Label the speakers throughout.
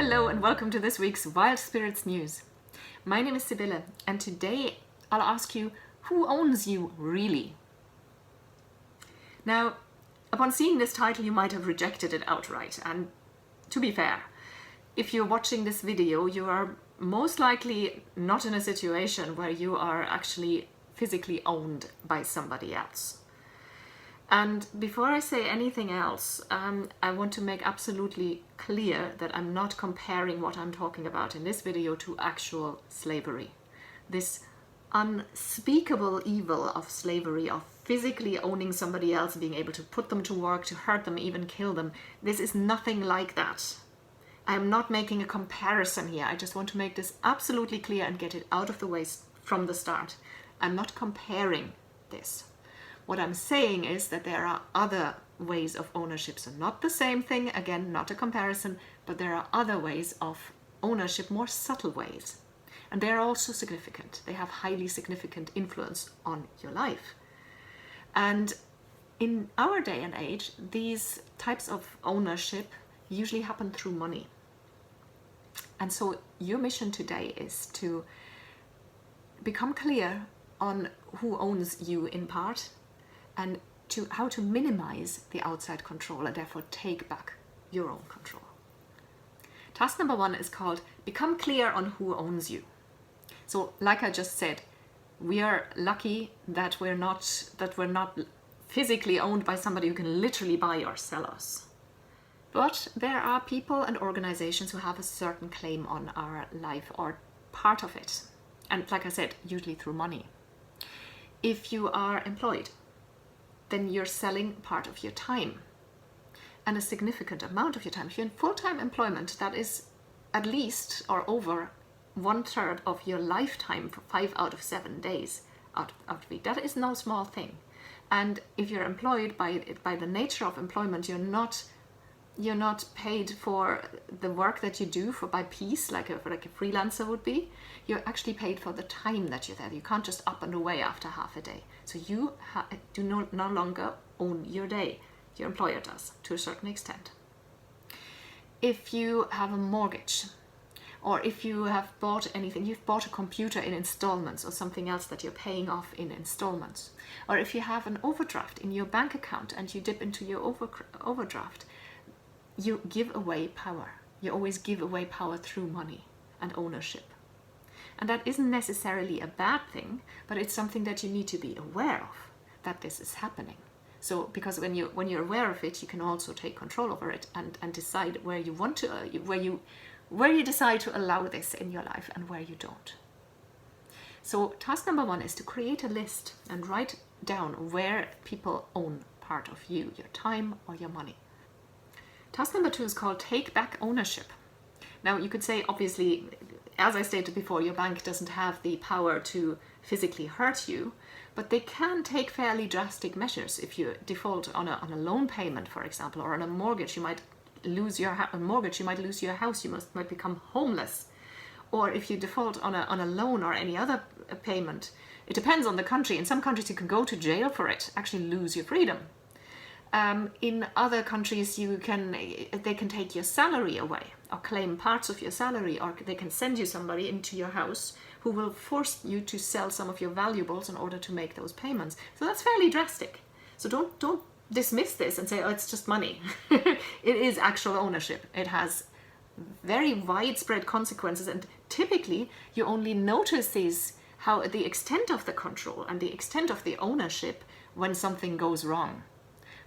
Speaker 1: Hello and welcome to this week's Wild Spirits News. My name is Sibylle and today I'll ask you, who owns you really? Now, upon seeing this title you might have rejected it outright, and to be fair, if you're watching this video you are most likely not in a situation where you are actually physically owned by somebody else. And before I say anything else, I want to make absolutely clear that I'm not comparing what I'm talking about in this video to actual slavery. This unspeakable evil of slavery, of physically owning somebody else, being able to put them to work, to hurt them, even kill them, this is nothing like that. I am not making a comparison here. I just want to make this absolutely clear and get it out of the way from the start. I'm not comparing this. What I'm saying is that there are other ways of ownership, so not the same thing, again, not a comparison, but there are other ways of ownership, more subtle ways. And they are also significant. They have highly significant influence on your life. And in our day and age, these types of ownership usually happen through money. And so your mission today is to become clear on who owns you in part, and to how to minimize the outside control and therefore take back your own control. Task number 1 is called Become Clear on Who Owns You. So like I just said, we are lucky that we're not physically owned by somebody who can literally buy or sell us. But there are people and organizations who have a certain claim on our life or part of it. And like I said, usually through money. If you are employed, then you're selling part of your time and a significant amount of your time. If you're in full-time employment, that is at least or over 1/3 of your lifetime for 5 out of 7 days out of the week. That is no small thing. And if you're employed, by the nature of employment, you're not paid for the work that you do by piece, like a freelancer would be. You're actually paid for the time that you're there. You can't just up and away after half a day. So you do no longer own your day. Your employer does, to a certain extent. If you have a mortgage, or if you have bought anything, you've bought a computer in installments or something else that you're paying off in installments, or if you have an overdraft in your bank account and you dip into your overdraft, you give away power. You always give away power through money and ownership. And that isn't necessarily a bad thing, but it's something that you need to be aware of, that this is happening. So, because when you're aware of it, you can also take control over it and decide where you want to, where you decide to allow this in your life and where you don't. So task number 1 is to create a list and write down where people own part of you, your time or your money. Task number 2 is called Take Back Ownership. Now you could say, obviously, as I stated before, your bank doesn't have the power to physically hurt you, but they can take fairly drastic measures. If you default on a loan payment, for example, or on a mortgage, you might lose your house, you might become homeless. Or if you default on a loan or any other payment, it depends on the country. In some countries you can go to jail for it, actually lose your freedom. In other countries they can take your salary away or claim parts of your salary, or they can send you somebody into your house who will force you to sell some of your valuables in order to make those payments. So that's fairly drastic. So don't dismiss this and say, oh, it's just money. It is actual ownership. It has very widespread consequences, and typically you only notice the extent of the control and the extent of the ownership when something goes wrong.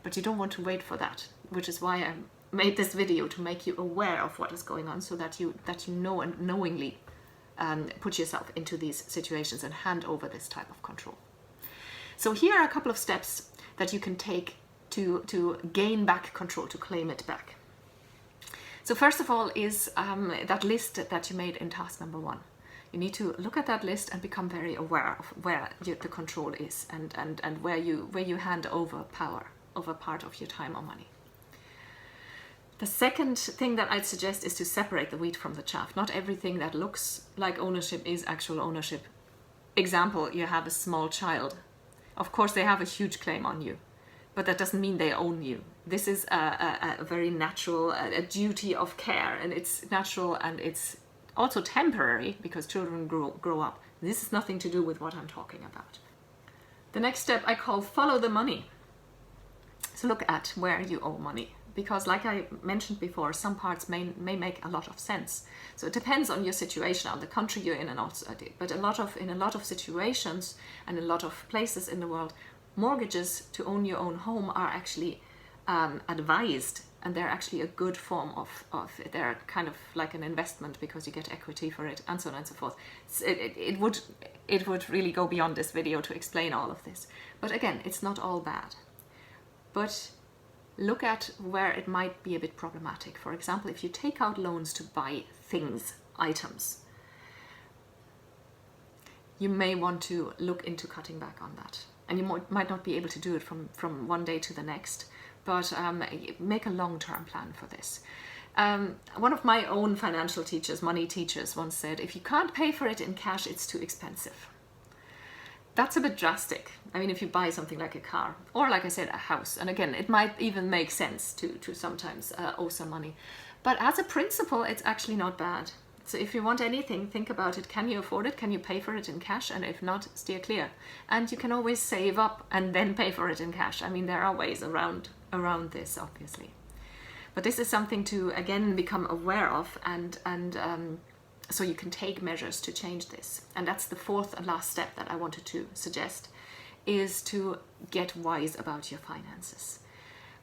Speaker 1: But you don't want to wait for that, which is why I made this video, to make you aware of what is going on, so that you know and knowingly put yourself into these situations and hand over this type of control. So here are a couple of steps that you can take to gain back control, to claim it back. So first of all is that list that you made in task number 1. You need to look at that list and become very aware of where the control is and where you hand over power over part of your time or money. The second thing that I'd suggest is to separate the wheat from the chaff. Not everything that looks like ownership is actual ownership. Example, you have a small child. Of course they have a huge claim on you, but that doesn't mean they own you. this is a very natural, a duty of care, and it's natural and it's also temporary because children grow up. This is nothing to do with what I'm talking about. The next step I call follow the money. So look at where you owe money, because like I mentioned before, some parts may make a lot of sense. So it depends on your situation, on the country you're in, and also, but in a lot of situations and a lot of places in the world, mortgages to own your own home are actually advised, and they're actually a good form of they're kind of like an investment because you get equity for it, and so on and so forth. It would really go beyond this video to explain all of this. But again, it's not all bad. But look at where it might be a bit problematic. For example, if you take out loans to buy things, items, you may want to look into cutting back on that. And you might not be able to do it from one day to the next, but make a long-term plan for this. One of my own financial teachers, money teachers, once said, if you can't pay for it in cash, it's too expensive. That's a bit drastic. I mean, if you buy something like a car, or like I said, a house, and again, it might even make sense to sometimes owe some money. But as a principle, it's actually not bad. So if you want anything, think about it. Can you afford it? Can you pay for it in cash? And if not, steer clear. And you can always save up and then pay for it in cash. I mean, there are ways around this, obviously. But this is something to, again, become aware of, and so you can take measures to change this. And that's the fourth and last step that I wanted to suggest, is to get wise about your finances.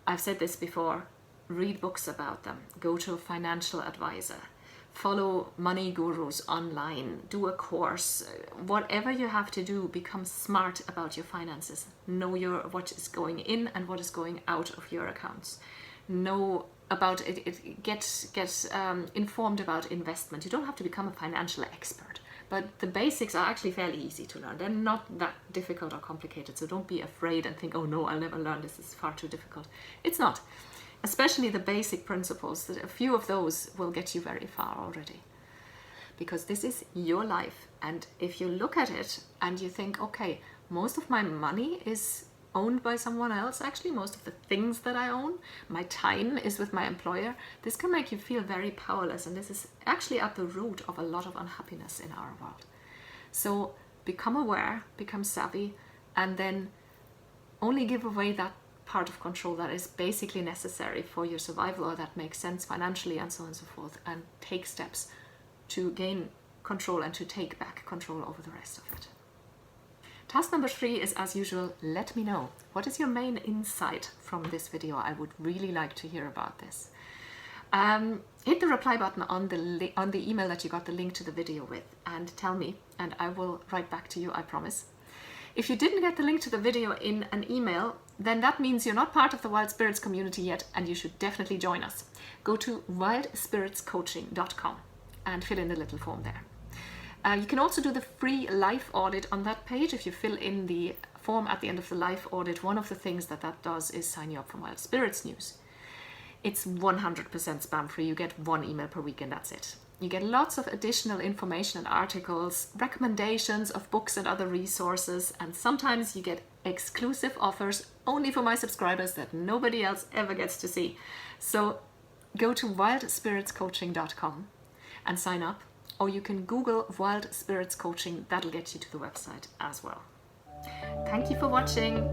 Speaker 1: I've said this before, read books about them, go to a financial advisor, follow money gurus online, do a course, whatever you have to do, become smart about your finances. Know what is going in and what is going out of your accounts. Know about it, get informed about investment. You don't have to become a financial expert, but the basics are actually fairly easy to learn. They're not that difficult or complicated, so don't be afraid and think, oh no, I'll never learn this, it's far too difficult. It's not. Especially the basic principles, that a few of those will get you very far already. Because this is your life, and if you look at it and you think, okay, most of my money is owned by someone else, actually most of the things that I own, my time is with my employer, this can make you feel very powerless, and this is actually at the root of a lot of unhappiness in our world. So become aware, become savvy, and then only give away that part of control that is basically necessary for your survival, or that makes sense financially, and so on and so forth, and take steps to gain control and to take back control over the rest of it. Task number 3 is, as usual, let me know. What is your main insight from this video? I would really like to hear about this. Hit the reply button on the email that you got the link to the video with, and tell me, and I will write back to you, I promise. If you didn't get the link to the video in an email, then that means you're not part of the Wild Spirits community yet, and you should definitely join us. Go to wildspiritscoaching.com and fill in the little form there. You can also do the free life audit on that page. If you fill in the form at the end of the life audit, one of the things that does is sign you up for Wild Spirits news. It's 100% spam free. You get 1 email per week and that's it. You get lots of additional information and articles, recommendations of books and other resources, and sometimes you get exclusive offers only for my subscribers that nobody else ever gets to see. So go to wildspiritscoaching.com and sign up, or you can Google Wild Spirits Coaching. That'll get you to the website as well. Thank you for watching.